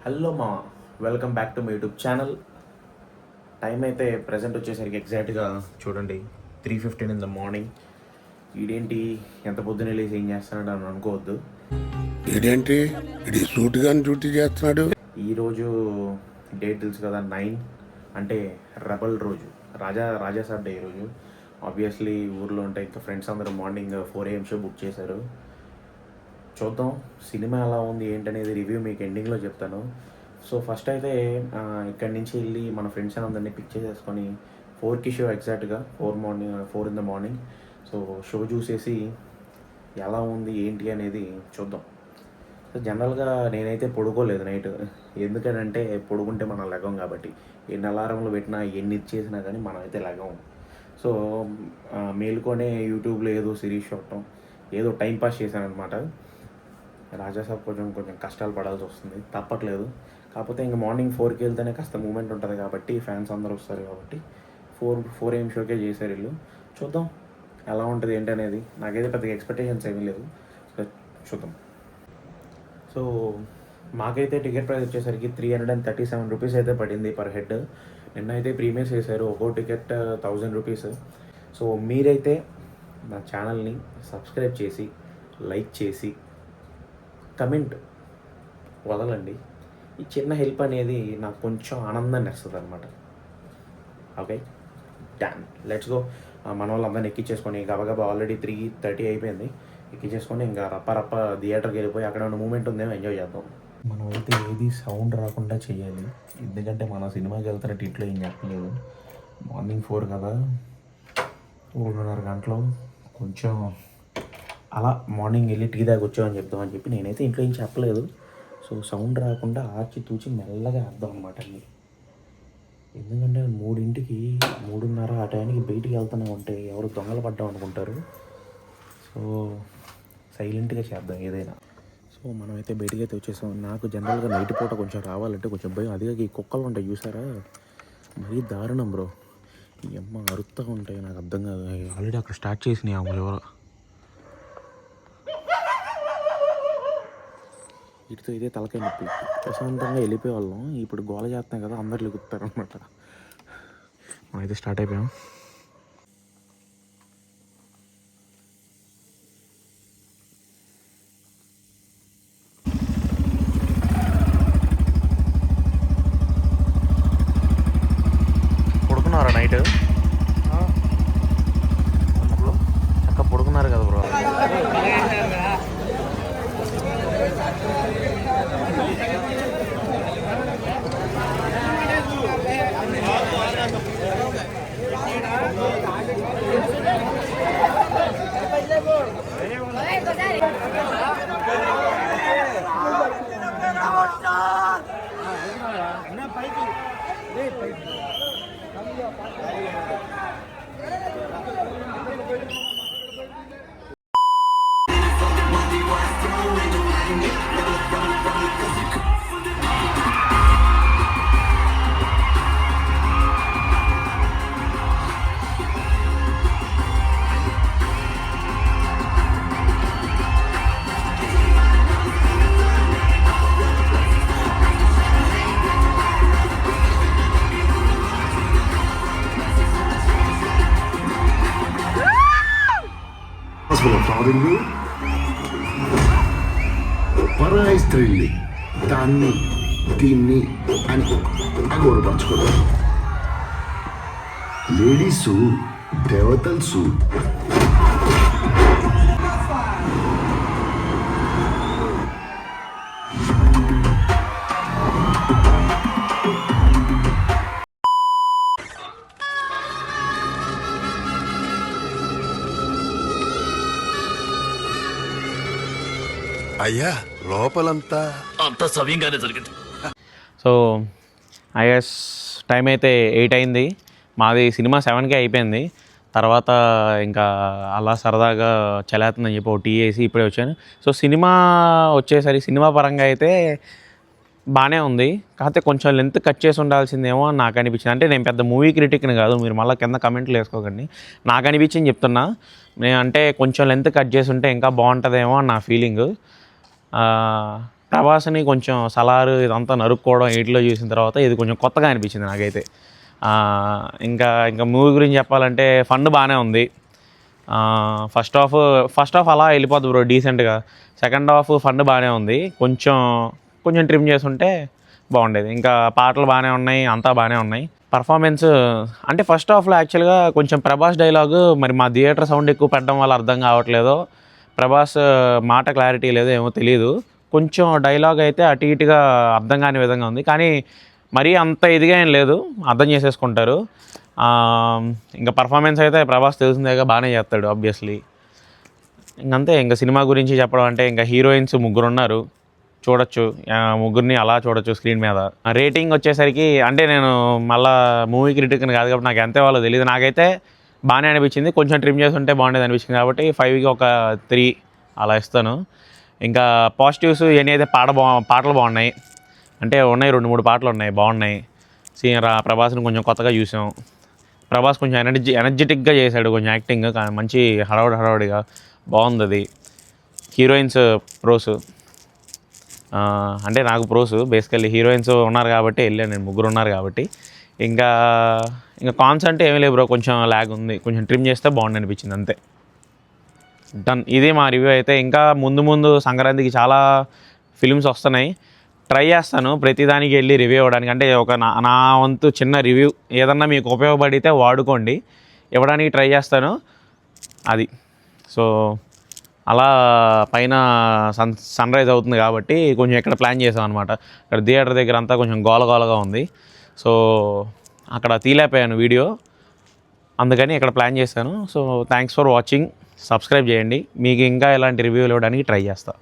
Hello మా welcome back to my YouTube channel. Time అయితే present వచ్చేసరికి ఎగ్జాక్ట్గా చూడండి 3:15 ఇన్ ద మార్నింగ్. ఇదేంటి ఎంత పొద్దున్నే లేచి ఏం చేస్తున్నాడు అని అనుకోవద్దు. ఇదేంటి ఇది సూటుగా డ్యూటీ చేస్తున్నాడు. ఈరోజు డేట్ తెలుసు కదా, 9 అంటే రెబల్ రోజు, రాజాసాబ్ డే ఈరోజు. ఆబ్వియస్లీ ఊర్లో ఉంటే ఇంకా ఫ్రెండ్స్ అందరూ మార్నింగ్ 4 AM షో బుక్ చేశారు. చూద్దాం సినిమా ఎలా ఉంది ఏంటనేది రివ్యూ మీకు ఎండింగ్లో చెప్తాను. సో ఫస్ట్ అయితే ఇక్కడి నుంచి వెళ్ళి మన ఫ్రెండ్స్ అందరినీ పిక్ చేసేసుకొని 4కి షో, ఎగ్జాక్ట్గా 4 in the morning. So show చూసేసి ఎలా ఉంది ఏంటి అనేది చూద్దాం. సో జనరల్గా నేనైతే పడుకోలేదు నైట్, ఎందుకనంటే పడుకుంటే మనం లెగం కాబట్టి. ఎన్ని అలారంలు పెట్టినా ఎన్ని ఇచ్చేసినా కానీ మనం అయితే లెగం. సో మేలుకొనే యూట్యూబ్లో ఏదో సిరీస్ చూడటం, ఏదో టైంపాస్ చేశాను అనమాట. రాజాసాబ్ కొంచెం కష్టాలు పడాల్సి వస్తుంది, తప్పట్లేదు. కాకపోతే ఇంకా మార్నింగ్ 4కి వెళ్తేనే కాస్త మూమెంట్ ఉంటుంది కాబట్టి, ఫ్యాన్స్ అందరూ వస్తారు కాబట్టి 4 AM షోకే చేశారు వీళ్ళు. చూద్దాం ఎలా ఉంటుంది ఏంటి అనేది. నాకైతే పెద్దగా ఎక్స్పెక్టేషన్స్ ఏమీ లేదు, చూద్దాం. సో మాకైతే టికెట్ ప్రైస్ వచ్చేసరికి 337 రూపీస్ అయితే పడింది పర్ హెడ్. నిన్న అయితే ప్రీమియర్స్ వేశారు, ఒక్కో టికెట్ 1000 రూపీస్. సో మీరైతే నా ఛానల్ని సబ్స్క్రైబ్ చేసి, లైక్ చేసి, కమెంట్ వదలండి. ఈ చిన్న హెల్ప్ అనేది నాకు కొంచెం ఆనందాన్ని ఇస్తుంది అనమాట. Okay done, let's go. మన వాళ్ళందరినీ ఎక్కించేసుకొని గబగబా ఆల్రెడీ 3:30 అయిపోయింది. ఎక్కించేసుకొని ఇంకా రప్ప థియేటర్కి వెళ్ళిపోయి అక్కడ ఉన్న మూమెంట్ ఉందేమో ఎంజాయ్ చేద్దాం. మనం అయితే ఏది సౌండ్ రాకుండా చేయాలి, ఎందుకంటే మన సినిమాకి వెళ్తున్నట్టు ఇట్లా ఏం చెప్పలేదు. మార్నింగ్ 4 కదా, 3:30 గంటలు కొంచెం అలా మార్నింగ్ వెళ్ళి టీ దాకా వచ్చామని చెప్దామని చెప్పి నేనైతే ఇంట్లో ఏం చెప్పలేదు. సో సౌండ్ రాకుండా ఆచి తూచి మెల్లగా అర్థం అనమాట అన్ని. ఎందుకంటే 3ంటికి 3:30 ఆ టైంకి బయటికి వెళ్తూనే ఉంటే ఎవరు దొంగలు పడ్డాం అనుకుంటారు. సో సైలెంట్గా చేద్దాం ఏదైనా. సో మనమైతే బయటికి అయితే వచ్చేసాం. నాకు జనరల్గా నైట్ పూట కొంచెం రావాలంటే కొంచెం భయం. అదిగా ఈ కుక్కలు ఉంటాయి చూసారా, మరీ దారుణం బ్రో. ఈ అమ్మ అరుస్తూ ఉంటాయి, నాకు అర్థం కాదు. ఆల్రెడీ అక్కడ స్టార్ట్ చేసినాయి అమ్మ ఎవరో. వీటితో ఇదే తలకాయ నొప్పి. ప్రశాంతంగా వెళ్ళిపోయే వాళ్ళం, ఇప్పుడు గోల చేస్తున్నాం కదా, అందరు లెగుతారు అనమాట. మనమైతే స్టార్ట్ అయిపోయాం. పడుకున్నారా నైట్? చక్కగా పడుకున్నారు కదా బ్రో. పరాయి స్త్రీల్ని దాన్ని దీన్ని అని అగౌరవపరచుకోవడం. లేడీసు దేవతల్సు. అయ్యా లోపలంతా అంత సవ్యంగానే జరిగింది. సో ఐఎస్ టైం అయితే 8 అయింది. మాది సినిమా 7కే అయిపోయింది. తర్వాత ఇంకా అలా సరదాగా చలేస్తుందని చెప్పి ఒక టీ వేసి ఇప్పుడే వచ్చాను. సో సినిమా వచ్చేసరికి సినిమా పరంగా అయితే బాగానే ఉంది. కాకపోతే కొంచెం లెంత్ కట్ చేసి ఉండాల్సిందేమో అని నాకు అనిపించింది. అంటే నేను పెద్ద మూవీ క్రిటిక్ని కాదు, మీరు మళ్ళీ కింద కమెంట్లు వేసుకోకండి. నాకు అనిపించింది చెప్తున్నా. నేను అంటే కొంచెం లెంత్ కట్ చేసి ఉంటే ఇంకా బాగుంటుందేమో అని నా ఫీలింగ్. ప్రభాస్ని కొంచెం సలారు ఇదంతా నరుక్కోవడం వీటిలో చూసిన తర్వాత ఇది కొంచెం కొత్తగా అనిపించింది నాకైతే. ఇంకా మూవీ గురించి చెప్పాలంటే ఫండ్ బాగానే ఉంది. ఫస్ట్ హాఫ్ అలా వెళ్ళిపోద్ది బ్రో డీసెంట్గా. సెకండ్ హాఫ్ ఫండ్ బాగానే ఉంది. కొంచెం ట్రిమ్ చేసుంటే బాగుండేది. ఇంకా పాటలు బాగానే ఉన్నాయి, అంతా బాగానే ఉన్నాయి. పర్ఫార్మెన్స్ అంటే ఫస్ట్ హాఫ్లో యాక్చువల్గా కొంచెం ప్రభాస్ డైలాగు మరి మా థియేటర్ సౌండ్ ఎక్కువ పెట్టడం వల్ల అర్థం కావట్లేదో, ప్రభాస్ మాట క్లారిటీ లేదో ఏమో తెలియదు. కొంచెం డైలాగ్ అయితే అటు ఇటుగా అర్థం కాని విధంగా ఉంది. కానీ మరీ అంత ఇదిగా ఏం లేదు, అర్థం చేసేసుకుంటారు. ఇంకా పర్ఫార్మెన్స్ అయితే ప్రభాస్ తెలిసిందేగా బాగానే చేస్తాడు ఆబ్వియస్లీ. ఇంకంతే. ఇంకా సినిమా గురించి చెప్పడం అంటే ఇంకా హీరోయిన్స్ 3 ఉన్నారు, చూడొచ్చు. ముగ్గురిని అలా చూడొచ్చు స్క్రీన్ మీద. రేటింగ్ వచ్చేసరికి అంటే నేను మళ్ళీ మూవీ క్రిటిక్ని కాదు కాబట్టి నాకు ఎంత వాళ్ళో తెలియదు. నాకైతే బాగానే అనిపించింది. కొంచెం ట్రిమ్ చేసి ఉంటే బాగుండేది అనిపించింది కాబట్టి 5కి ఒక 3 అలా ఇస్తాను. ఇంకా పాజిటివ్స్ ఇవన్నీ అయితే పాటలు బాగున్నాయి. అంటే ఉన్నాయి 2-3 పాటలు ఉన్నాయి, బాగున్నాయి. ప్రభాస్ని కొంచెం కొత్తగా చూసాం. ప్రభాస్ కొంచెం ఎనర్జెటిక్గా చేశాడు కొంచెం యాక్టింగ్, మంచి హడావుడిగా బాగుంది అది. హీరోయిన్స్ ప్రోస్ అంటే నాకు ప్రోస్ బేసికల్లీ హీరోయిన్స్ ఉన్నారు కాబట్టి వెళ్ళాను నేను, 3 ఉన్నారు కాబట్టి. ఇంకా కాన్స్ అంటే ఏమీ లేదు బ్రో, కొంచెం ల్యాగ్ ఉంది, కొంచెం ట్రిమ్ చేస్తే బాగుంది అనిపించింది అంతే. డన్. ఇది మా రివ్యూ అయితే. ఇంకా ముందు సంక్రాంతికి చాలా ఫిల్మ్స్ వస్తున్నాయి, ట్రై చేస్తాను ప్రతిదానికి వెళ్ళి రివ్యూ ఇవ్వడానికి. అంటే ఒక నా వంతు చిన్న రివ్యూ ఏదన్నా మీకు ఉపయోగపడితే వాడుకోండి, ఇవ్వడానికి ట్రై చేస్తాను అది. సో అలా పైన సన్ రైజ్ అవుతుంది కాబట్టి కొంచెం ఇక్కడ ప్లాన్ చేసాం అనమాట. ఇక్కడ థియేటర్ దగ్గర అంతా కొంచెం గోలగోలగా ఉంది, సో అక్కడ తీలేకపోయాను వీడియో, అందుకని ఇక్కడ ప్లాన్ చేశాను. So thanks for watching. Subscribe చేయండి, మీకు ఇంకా ఇలాంటి రివ్యూలు ఇవ్వడానికి ట్రై చేస్తాను.